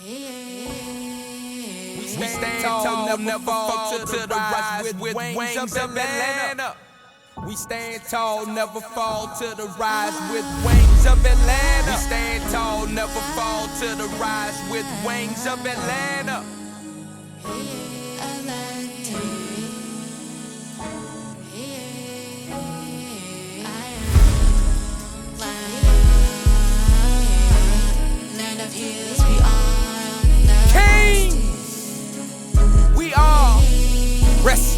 We stand tall, never fall to the rise with wings of Atlanta. We stand tall, never fall to the rise with wings of Atlanta. We stand tall, never fall to the rise with wings of Atlanta. Kings, we are restless.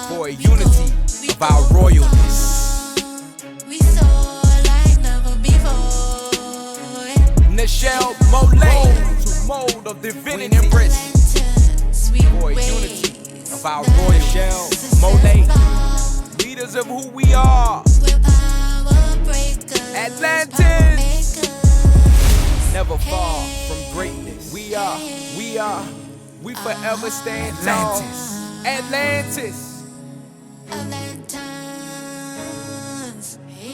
For a unity of our royalness. We soar like never before. Nichel MOLIAE, to mold of divinity and embrace. For a unity of our royal Nichel MOLIAE, leaders of who we are. Atlantans, never fall from greatness. We forever stand tall. Atlantis. Atlantans,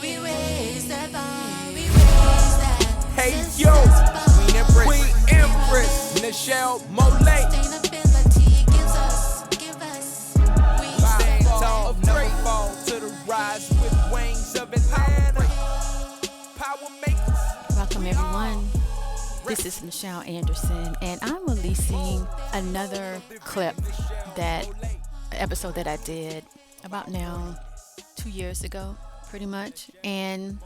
we raise that bar, we raise that. Hey yo, Queen Empress, Nichel MOLIAE. Sustainability give us. We Stand tall, never fall to the rise with wings of Atlanta. Power makers. Welcome everyone. This is Nichel Anderson, and I'm releasing another clip, that episode that I did about now 2 years ago, pretty much. And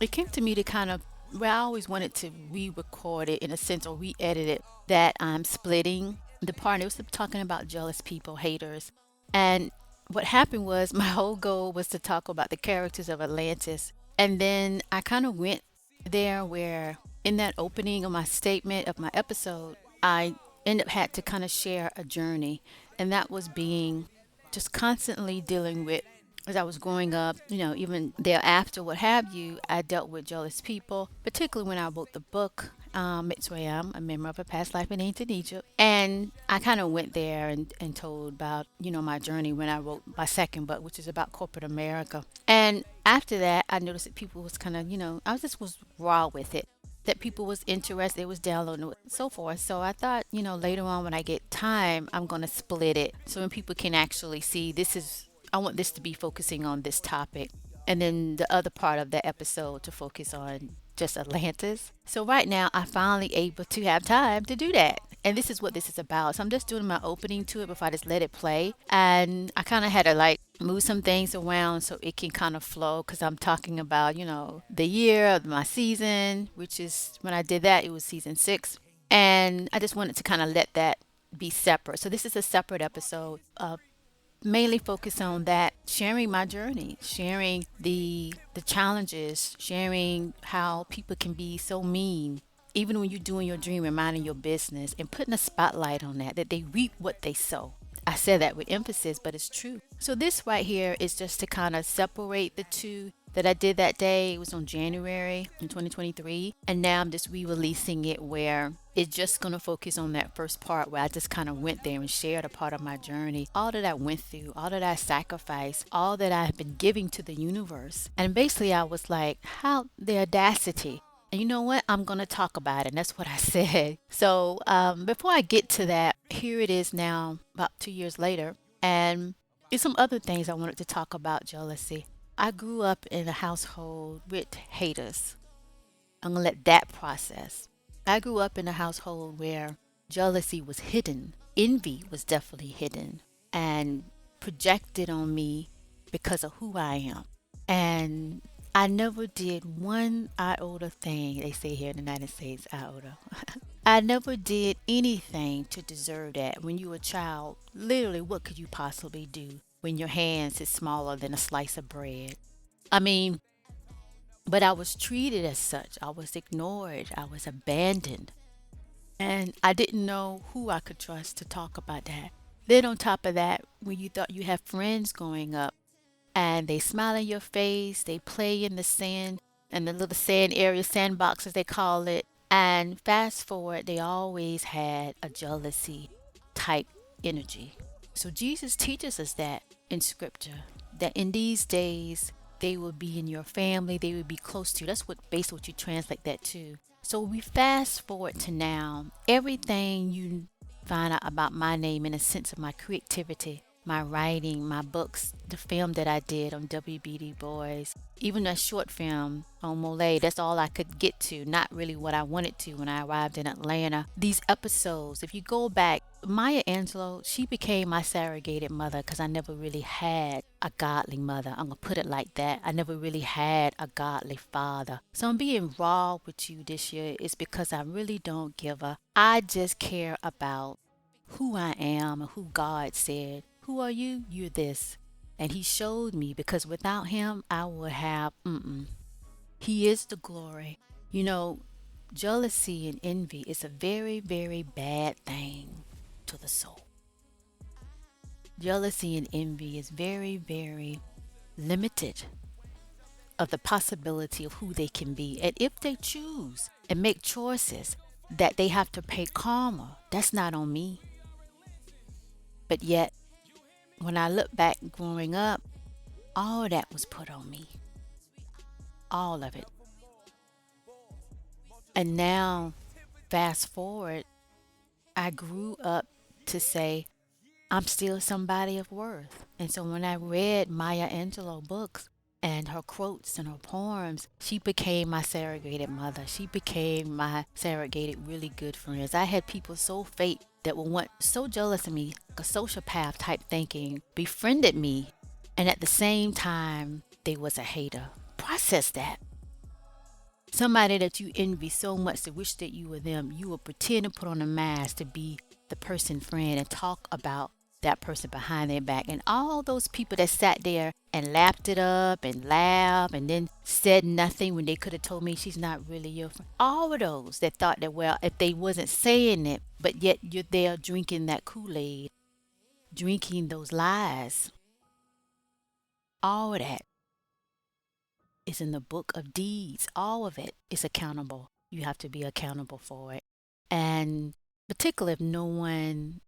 it came to me to kind of, well, I always wanted to re-record it in a sense, or re-edit it, that I'm splitting the part. It was talking about jealous people, haters. And what happened was my whole goal was to talk about the characters of Atlantis. And then I kind of went there where in that opening of my statement of my episode, I ended up had to kind of share a journey. And that was being just constantly dealing with, as I was growing up, even thereafter, what have you, I dealt with jealous people, particularly when I wrote the book, Mitzrayim, a memoir of a past life in ancient Egypt. And I kind of went there and told about, my journey when I wrote my second book, which is about corporate America. And after that, I noticed that people was kind of, I was raw with it, that people was interested, they was downloading it, and so forth. So I thought, later on when I get time, I'm going to split it so when people can actually see I want this to be focusing on this topic. And then the other part of the episode to focus on just Atlantis. So right now, I'm finally able to have time to do that. And this is what this is about. So I'm just doing my opening to it before I just let it play. And I kind of had to move some things around so it can kind of flow, because I'm talking about, the year of my season, which is when I did that, it was season 6. And I just wanted to kind of let that be separate. So this is a separate episode of mainly focus on that, sharing my journey, sharing the challenges, sharing how people can be so mean, even when you're doing your dream and minding your business, and putting a spotlight on that they reap what they sow. I said that with emphasis, but it's true. So this right here is just to kind of separate the two that I did that day. It was on January in 2023. And now I'm just re-releasing it where it's just going to focus on that first part where I just kind of went there and shared a part of my journey, all that I went through, all that I sacrificed, all that I have been giving to the universe. And basically I was like, how the audacity. And you know what? I'm going to talk about it. And that's what I said. So before I get to that, here it is now, about 2 years later. And there's some other things I wanted to talk about jealousy. I grew up in a household with haters. I'm going to let that process. I grew up in a household where jealousy was hidden. Envy was definitely hidden and projected on me because of who I am. And I never did one iota thing. They say here in the United States, iota. I never did anything to deserve that. When you were a child, literally, what could you possibly do when your hands is smaller than a slice of bread? I mean, but I was treated as such. I was ignored. I was abandoned. And I didn't know who I could trust to talk about that. Then on top of that, when you thought you had friends growing up, and they smile in your face, they play in the sand, and the little sand area, sandbox as they call it. And fast forward, they always had a jealousy type energy. So Jesus teaches us that in scripture, that in these days, They will be in your family. They will be close to you. That's what basically what you translate that to. So we fast forward to now. Everything you find out about my name in a sense of my creativity, my writing, my books, the film that I did on WBD Boys, even a short film on MOLIAE, that's all I could get to, not really what I wanted to when I arrived in Atlanta. These episodes, if you go back, Maya Angelou, she became my surrogated mother because I never really had a godly mother. I'm going to put it like that. I never really had a godly father. So I'm being raw with you this year is because I really don't give a. I just care about who I am and who God said, who are you? You're this. And he showed me because without him, I would have, He is the glory. You know, jealousy and envy is a very, very bad thing to the soul. Jealousy and envy is very, very limited of the possibility of who they can be. And if they choose and make choices that they have to pay karma, that's not on me. But yet, when I look back growing up, all that was put on me. All of it. And now, fast forward, I grew up to say, I'm still somebody of worth. And so when I read Maya Angelou books and her quotes and her poems, she became my surrogated mother. She became my surrogated really good friends. I had people so fake that were so jealous of me, a sociopath type thinking, befriended me. And at the same time, they was a hater. Process that. Somebody that you envy so much to wish that you were them, you will pretend to put on a mask to be the person friend and talk about that person behind their back. And all those people that sat there and lapped it up and laughed and then said nothing when they could have told me she's not really your friend. All of those that thought that, well, if they wasn't saying it, but yet you're there drinking that Kool-Aid, drinking those lies. All of that is in the book of deeds. All of it is accountable. You have to be accountable for it. And particularly if no one,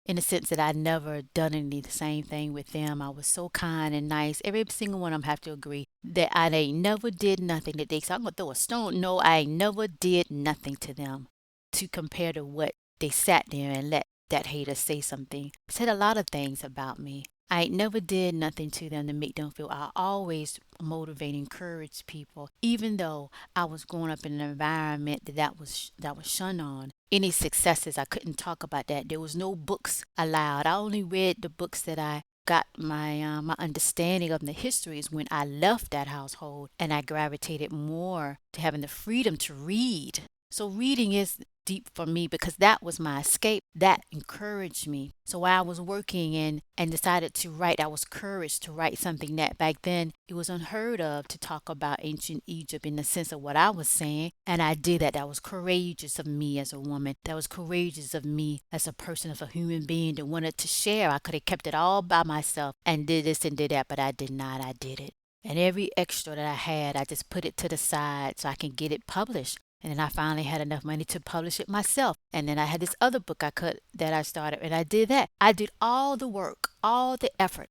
in the sense that I never done any the same thing with them. I was so kind and nice. Every single one of them have to agree that I ain't never did nothing that they say, I'm going to throw a stone. No, I ain't never did nothing to them to compare to what they sat there and let that hater say something. Said a lot of things about me. I ain't never did nothing to them to make them feel. I always motivate, encourage people, even though I was growing up in an environment that was shunned on. Any successes, I couldn't talk about that. There was no books allowed. I only read the books that I got my understanding of the histories when I left that household, and I gravitated more to having the freedom to read. So reading is deep for me because that was my escape. That encouraged me. So while I was working and decided to write, I was encouraged to write something that back then it was unheard of to talk about ancient Egypt in the sense of what I was saying. And I did that. That was courageous of me as a woman. That was courageous of me as a person, as a human being that wanted to share. I could have kept it all by myself and did this and did that, but I did not. I did it. And every extra that I had, I just put it to the side so I can get it published. And then I finally had enough money to publish it myself. And then I had this other book that I started, and I did that. I did all the work, all the effort.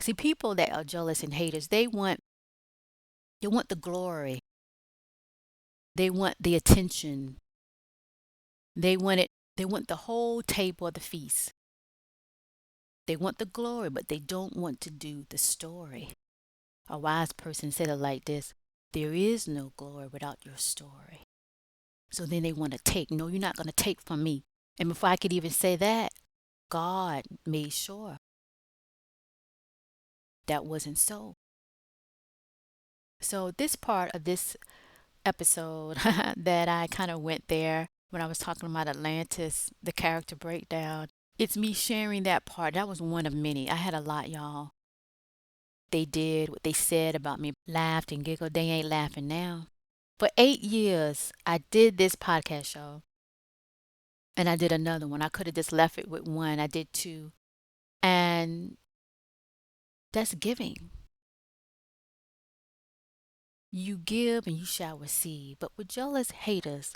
See, people that are jealous and haters, they want the glory. They want the attention. They want the whole table of the feast. They want the glory, but they don't want to do the story. A wise person said it like this: there is no glory without your story. So then they want to take. No, you're not going to take from me. And before I could even say that, God made sure that wasn't so. So this part of this episode that I kind of went there when I was talking about Atlantis, the character breakdown, it's me sharing that part. That was one of many. I had a lot, y'all. They did what they said about me, laughed and giggled. They ain't laughing now. For 8 years, I did this podcast show. And I did another one. I could have just left it with one. I did 2. And that's giving. You give and you shall receive. But with jealous haters,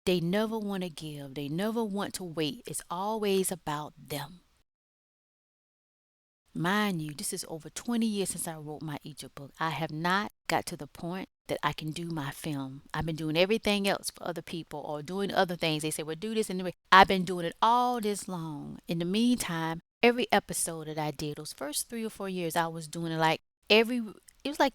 they never want to give. They never want to wait. It's always about them. Mind you, this is over 20 years since I wrote my Egypt book. I have not got to the point that I can do my film. I've been doing everything else for other people or doing other things. They say, well, do this anyway. I've been doing it all this long. In the meantime, every episode that I did, those first 3 or 4 years, I was doing it like it was like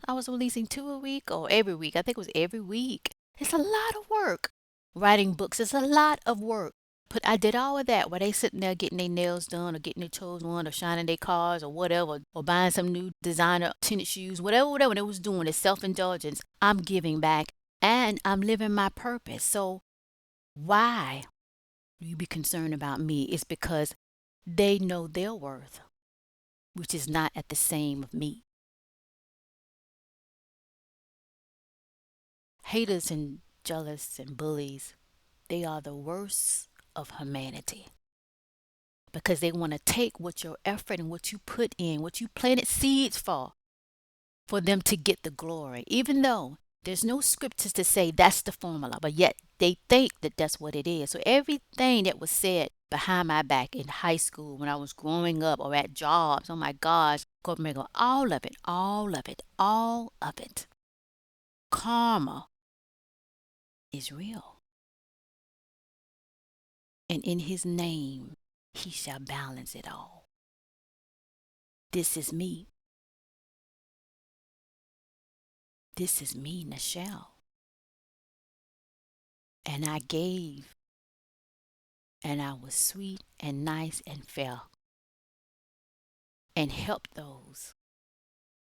I was releasing 2 a week or every week. I think it was every week. It's a lot of work. Writing books is a lot of work. But I did all of that while they sitting there getting their nails done or getting their toes on or shining their cars or whatever or buying some new designer tennis shoes, whatever they was doing. It's self-indulgence. I'm giving back and I'm living my purpose. So why you be concerned about me? It's because they know their worth, which is not at the same of me. Haters and jealous and bullies, they are the worst of humanity because they want to take what your effort and what you put in, what you planted seeds for them to get the glory, even though there's no scriptures to say that's the formula, but yet they think that that's what it is. So everything that was said behind my back in high school, when I was growing up, or at jobs, oh my gosh, corporate, all of it, all of it, all of it. Karma is real. And in his name, he shall balance it all. This is me. This is me, Nichel. And I gave, and I was sweet and nice and fair, and helped those.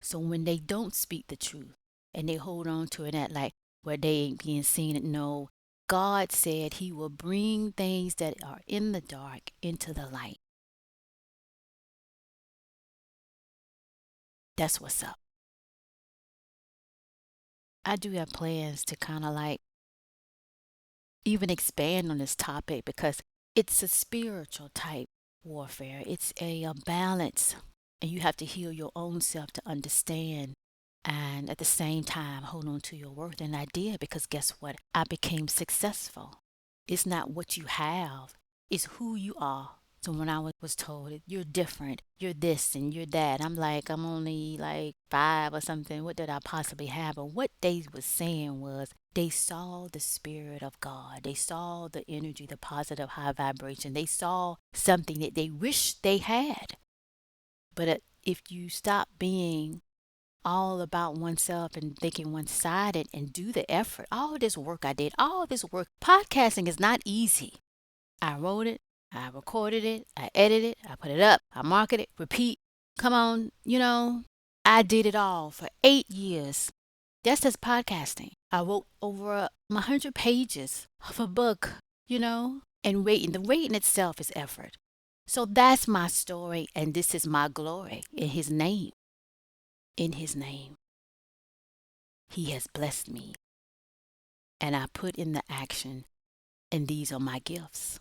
So when they don't speak the truth, and they hold on to it at like where they ain't being seen, no, God said he will bring things that are in the dark into the light. That's what's up. I do have plans to kind of like even expand on this topic because it's a spiritual type warfare. It's a balance, and you have to heal your own self to understand. And at the same time, hold on to your worth and idea, because guess what? I became successful. It's not what you have, it's who you are. So when I was told you're different, you're this and you're that, I'm like, I'm only like 5 or something. What did I possibly have? But what they was saying was they saw the spirit of God. They saw the energy, the positive high vibration. They saw something that they wished they had. But if you stop being all about oneself and thinking one-sided and do the effort, all this work I did, all this work, podcasting is not easy. I wrote it, I recorded it, I edited it, I put it up, I market it, repeat. Come on, I did it all for 8 years. That's just podcasting. I wrote over 100 pages of a book, and waiting. The waiting itself is effort. So that's my story, and this is my glory in his name. In his name, he has blessed me, and I put in the action, and these are my gifts.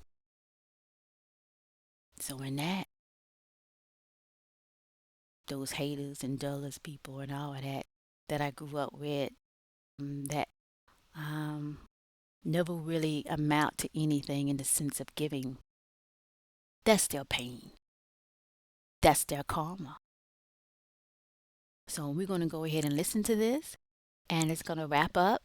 So in that, those haters and jealous people and all of that I grew up with, that never really amount to anything in the sense of giving, that's their pain. That's their karma. So we're going to go ahead and listen to this, and it's going to wrap up.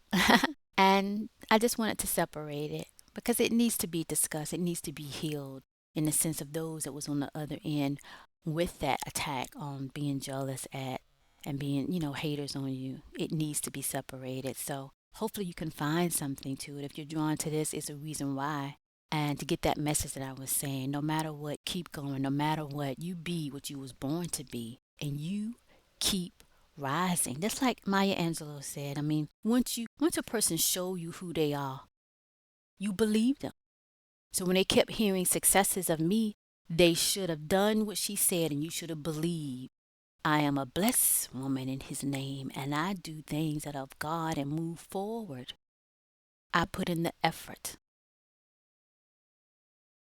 And I just wanted to separate it because it needs to be discussed. It needs to be healed in the sense of those that was on the other end with that attack on being jealous at and being, haters on you. It needs to be separated. So hopefully you can find something to it. If you're drawn to this, it's a reason why. And to get that message that I was saying, no matter what, keep going. No matter what, you be what you was born to be, and you keep rising. That's like Maya Angelou said. I mean, once a person show you who they are, you believe them. So when they kept hearing successes of me, they should have done what she said, and you should have believed. I am a blessed woman in his name, and I do things that are of God and move forward. I put in the effort.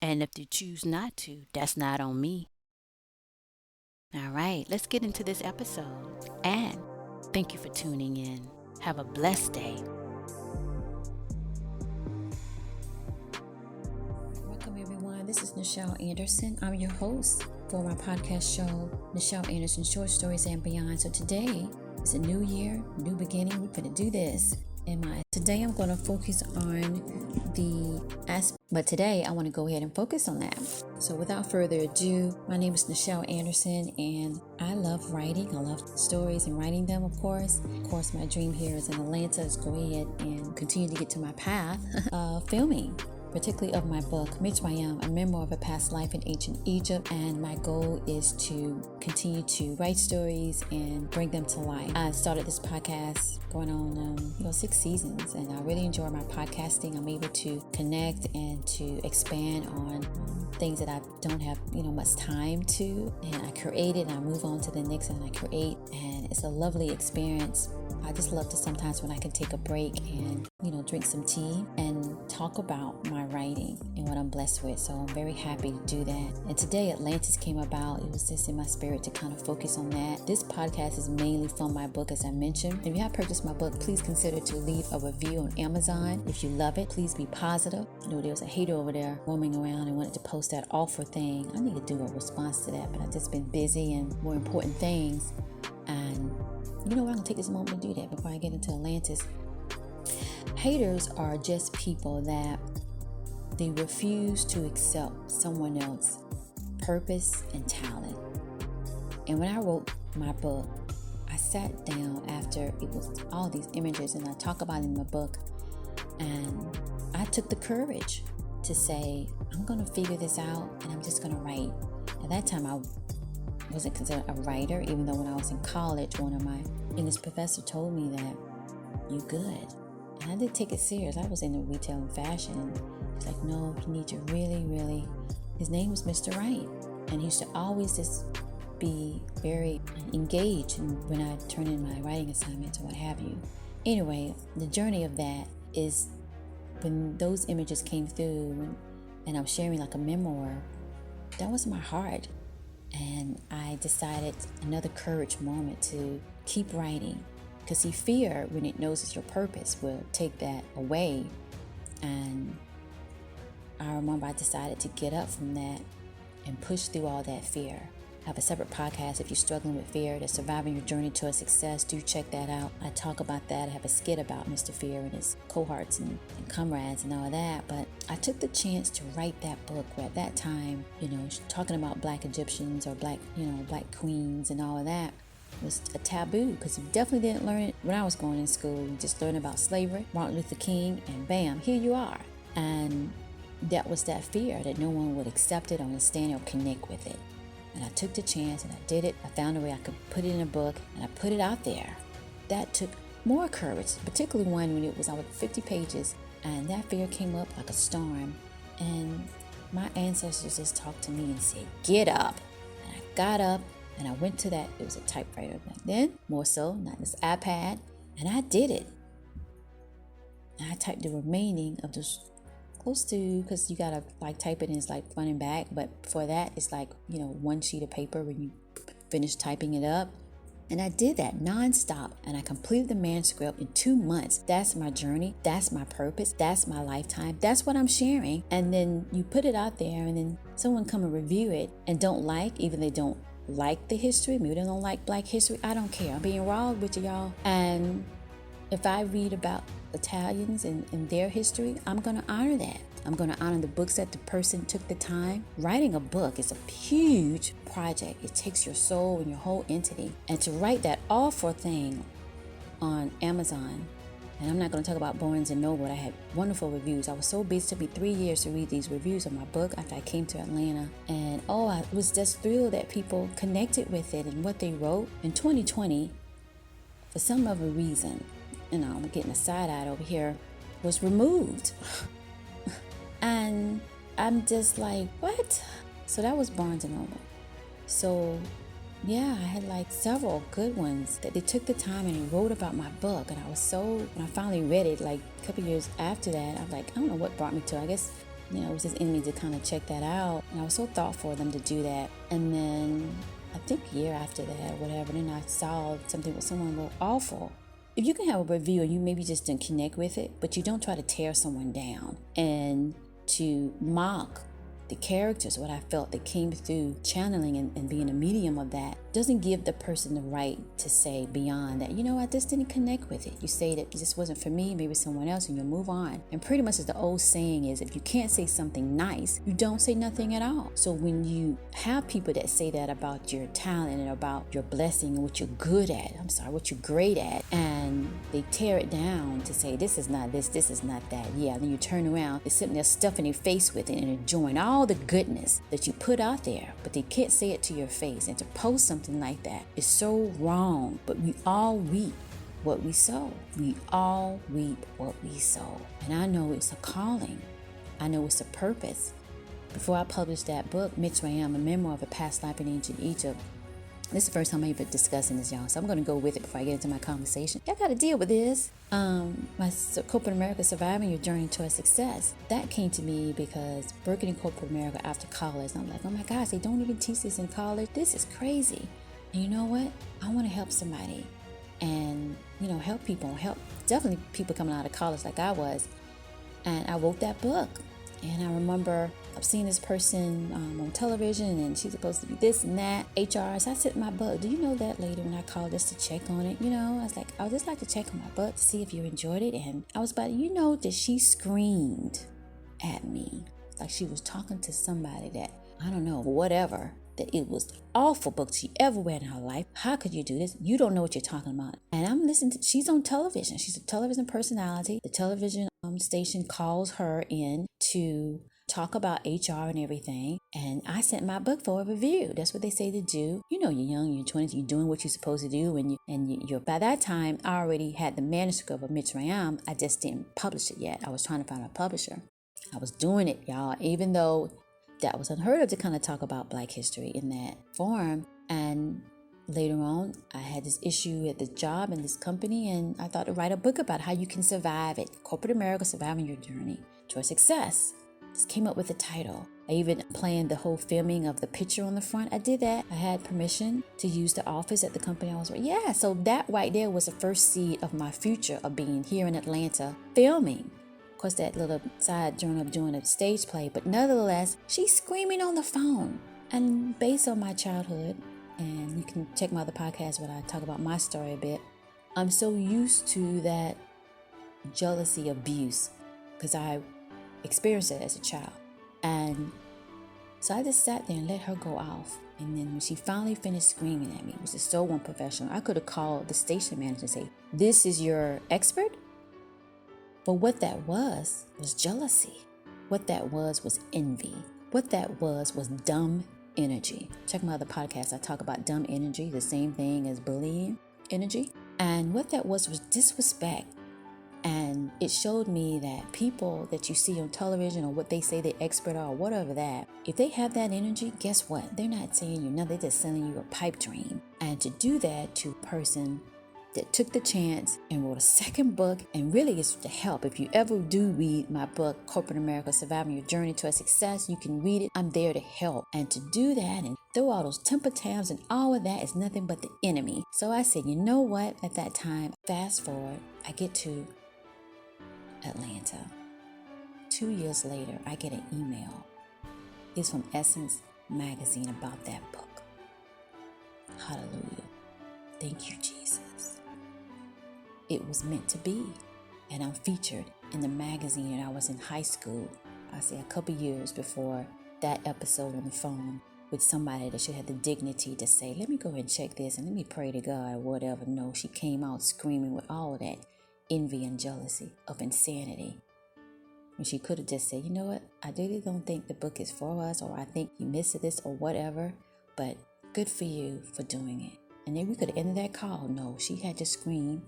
And if you choose not to, that's not on me. All right, let's get into this episode. And thank you for tuning in. Have a blessed day. Welcome, everyone. This is Nichel Anderson. I'm your host for my podcast show, Nichel Anderson Short Stories and Beyond. So today is a new year, new beginning. We're going to do this. Today I'm going to focus on but today I want to go ahead and focus on that. So without further ado, my name is Nichel Anderson and I love writing. I love stories and writing them, of course. Of course, my dream here is in Atlanta is go ahead and continue to get to my path of filming, particularly of my book, Mitzrayim, a memoir of a past life in ancient Egypt. And my goal is to continue to write stories and bring them to life. I started this podcast going on, 6 seasons, and I really enjoy my podcasting. I'm able to connect and to expand on things that I don't have, much time to. And I create it and I move on to the next and I create. And it's a lovely experience. I just love to sometimes when I can take a break and, drink some tea and talk about my writing and what I'm blessed with. So I'm very happy to do that. And today Atlantans came about. It was just in my spirit to kind of focus on that. This podcast is mainly from my book, as I mentioned. If you have purchased my book, please consider to leave a review on Amazon. If you love it, please be positive. There was a hater over there roaming around and wanted to post that offer thing. I need to do a response to that, but I've just been busy and more important things. And I'm going to take this moment to do that before I get into Atlantis. Haters are just people that they refuse to accept someone else's purpose and talent. And when I wrote my book, I sat down after it was all these images, and I talk about it in the book, and I took the courage to say, I'm going to figure this out and I'm just going to write. At that time, I wasn't considered a writer, even though when I was in college, one of my English professor told me that you good. And I did take it serious. I was into retail and fashion. And he's like, no, you need to really, his name was Mr. Wright. And he used to always just be very engaged when I turn in my writing assignments or what have you. Anyway, the journey of that is when those images came through and I'm sharing like a memoir, that was my heart. And I decided another courage moment to keep writing. Because see, fear, when it knows it's your purpose, will take that away. And I remember I decided to get up from that and push through all that fear. I have a separate podcast if you're struggling with fear, the surviving your journey to a success. Do check that out. I talk about that. I have a skit about Mr. Fear and his cohorts and comrades and all of that. But I took the chance to write that book where at that time, talking about black Egyptians or black queens and all of that was a taboo, because you definitely didn't learn it when I was going in school. You just learned about slavery, Martin Luther King, and bam, here you are. And that was that fear that no one would accept it, understand it, or connect with it. And I took the chance and I did it. I found a way I could put it in a book and I put it out there. That took more courage, particularly one when it was over 50 pages, and that fear came up like a storm. And my ancestors just talked to me and said, get up. And I got up and I went to that. It was a typewriter back then, more so, not this iPad. And I did it. And I typed the remaining of those close to, because you gotta type it in, it's like front and back, but for that it's like one sheet of paper when you finish typing it up. And I did that nonstop, and I completed the manuscript in 2 months. That's my journey, that's my purpose, that's my lifetime, that's what I'm sharing. And then you put it out there, and then someone come and review it and don't even they don't like the history, maybe they don't like black history, I don't care. I'm being raw with y'all. And if I read about Italians and their history, I'm going to honor that. I'm going to honor the books that the person took the time. Writing a book is a huge project. It takes your soul and your whole entity. And to write that awful thing on Amazon, and I'm not going to talk about Barnes & Noble, I had wonderful reviews. I was so busy. It took me 3 years to read these reviews of my book after I came to Atlanta. And I was just thrilled that people connected with it and what they wrote. In 2020, for some other reason, I'm getting a side-eye over here, was removed. And I'm just like, what? So that was Barnes & Noble. So yeah, I had several good ones that they took the time and they wrote about my book. And I was when I finally read it, a couple years after that, I was like, I don't know what brought me to it. I guess, it was just in me to kind of check that out. And I was so thoughtful of them to do that. And then I think a year after that or whatever, then I saw something with someone wrote awful. If you can have a review and you maybe just didn't connect with it, but you don't try to tear someone down and to mock the characters, what I felt that came through channeling and being a medium of that, doesn't give the person the right to say beyond that, I just didn't connect with it. You say that this wasn't for me, maybe someone else, and you'll move on. And pretty much as the old saying is, if you can't say something nice, you don't say nothing at all. So when you have people that say that about your talent and about your blessing and what you're good at, what you're great at, and they tear it down to say, this is not this is not that. Yeah, then you turn around, they're sitting there stuffing their face with it and enjoying all the goodness that you put out there, but they can't say it to your face. And to post something like that is so wrong. But we all reap what we sow. We all reap what we sow. And I know it's a calling. I know it's a purpose. Before I published that book, Mitzrayim, a memoir of a past life in ancient Egypt, this is the first time I'm even discussing this, y'all. So I'm going to go with it before I get into my conversation. Y'all got to deal with this. My Corporate America, Surviving Your Journey Towards Success. That came to me because working in Corporate America after college, I'm like, oh my gosh, they don't even teach this in college. This is crazy. And you know what? I want to help somebody and, help people. Help definitely people coming out of college like I was. And I wrote that book. And I remember I've seen this person on television, and she's supposed to be this and that, HR. So I sent my book. Do you know that lady when I called just to check on it? I was like, I would just like to check on my book to see if you enjoyed it. And I was about, that she screamed at me like she was talking to somebody that, I don't know, whatever, that it was the awful book she ever read in her life. How could you do this? You don't know what you're talking about. And I'm listening to, she's on television. She's a television personality. The television station calls her in to talk about HR and everything. And I sent my book for a review. That's what they say to do. You're young, you're 20s, you're doing what you're supposed to do. And you're by that time, I already had the manuscript of Mitzrayim. I just didn't publish it yet. I was trying to find a publisher. I was doing it, y'all, even though that was unheard of to kind of talk about Black history in that form. And later on, I had this issue at the job in this company, and I thought to write a book about how you can survive it. Corporate America, Surviving Your Journey Towards Success. Just came up with the title. I even planned the whole filming of the picture on the front. I did that. I had permission to use the office at the company I was with. Yeah, so that right there was the first seed of my future of being here in Atlanta filming. Of course, that little side journal of doing a stage play, but nevertheless, she's screaming on the phone. And based on my childhood, and you can check my other podcast where I talk about my story a bit, I'm so used to that jealousy abuse because I experienced it as a child. And so I just sat there and let her go off. And then when she finally finished screaming at me, it was just so unprofessional. I could have called the station manager and say, "This is your expert?" But what that was jealousy. What that was envy. What that was dumb energy. Check my other podcast. I talk about dumb energy, the same thing as bullying energy. And what that was disrespect. And it showed me that people that you see on television or what they say they're expert are or whatever that, if they have that energy, guess what? They're not saying you nothing, they're just selling you a pipe dream. And to do that to a person that took the chance and wrote a second book, and really is to help. If you ever do read my book, Corporate America, Surviving Your Journey Towards Success, you can read it. I'm there to help. And to do that and throw all those temper tantrums and all of that is nothing but the enemy. So I said, you know what? At that time, fast forward, I get to Atlanta. 2 years later, I get an email. It's from Essence magazine about that book. Hallelujah. Thank you, Jesus. It was meant to be. And I'm featured in the magazine, and I was in high school. I say a couple years before that episode on the phone with somebody that should have the dignity to say, let me go ahead and check this and let me pray to God or whatever. No, she came out screaming with all of that envy and jealousy of insanity. And she could have just said, you know what? I really don't think the book is for us, or I think you missed this or whatever, but good for you for doing it. And then we could have ended that call. No, she had to scream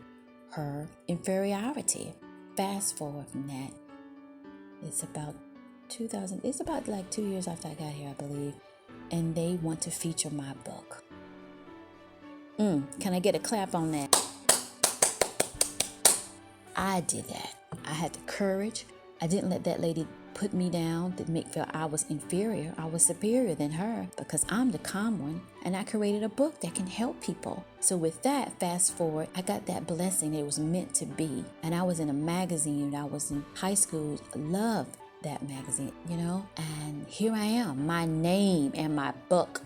her inferiority. Fast forward from that, it's about like 2 years after I got here, I believe, and they want to feature my book. Can I get a clap on that? I did that. I had the courage. I didn't let that lady put me down to make feel I was inferior. I was superior than her because I'm the calm one, and I created a book that can help people. So with that, fast forward, I got that blessing that it was meant to be. And I was in a magazine, and I was in high school. Love that magazine, and here I am, my name and my book.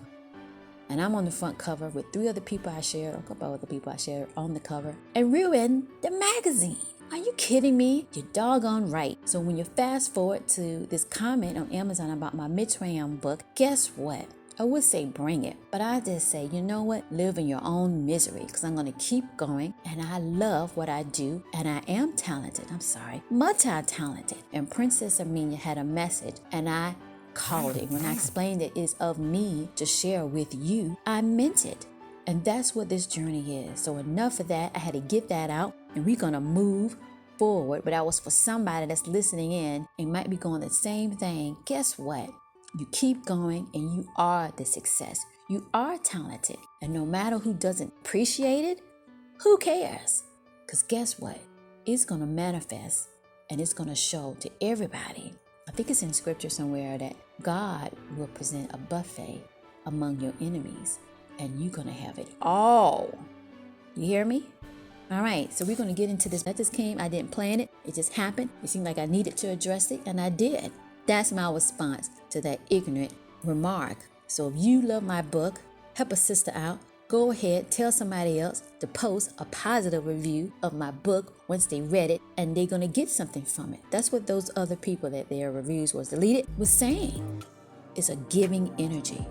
And I'm on the front cover with 3 other people I shared, a couple other people I shared on the cover. And we're in the magazine. Are you kidding me? You're doggone right. So when you fast forward to this comment on Amazon about my Mitzrayim book, guess what? I would say bring it, but I just say, you know what? Live in your own misery, because I'm going to keep going, and I love what I do, and I am talented. Multi-talented. And Princess Aminia had a message, and I called it. When I explained it is of me to share with you, I meant it. And that's what this journey is. So enough of that. I had to get that out, and we're going to move forward. But that was for somebody that's listening in and might be going the same thing. Guess what? You keep going, and you are the success. You are talented. And no matter who doesn't appreciate it, who cares? Because guess what? It's going to manifest, and it's going to show to everybody. I think it's in scripture somewhere that God will present a buffet among your enemies, and you're going to have it all. You hear me? All right, so we're going to get into this. That just came. I didn't plan it. It just happened. It seemed like I needed to address it, and I did. That's my response to that ignorant remark. So if you love my book, help a sister out. Go ahead, tell somebody else to post a positive review of my book once they read it, and they're going to get something from it. That's what those other people that their reviews was deleted was saying. It's a giving energy.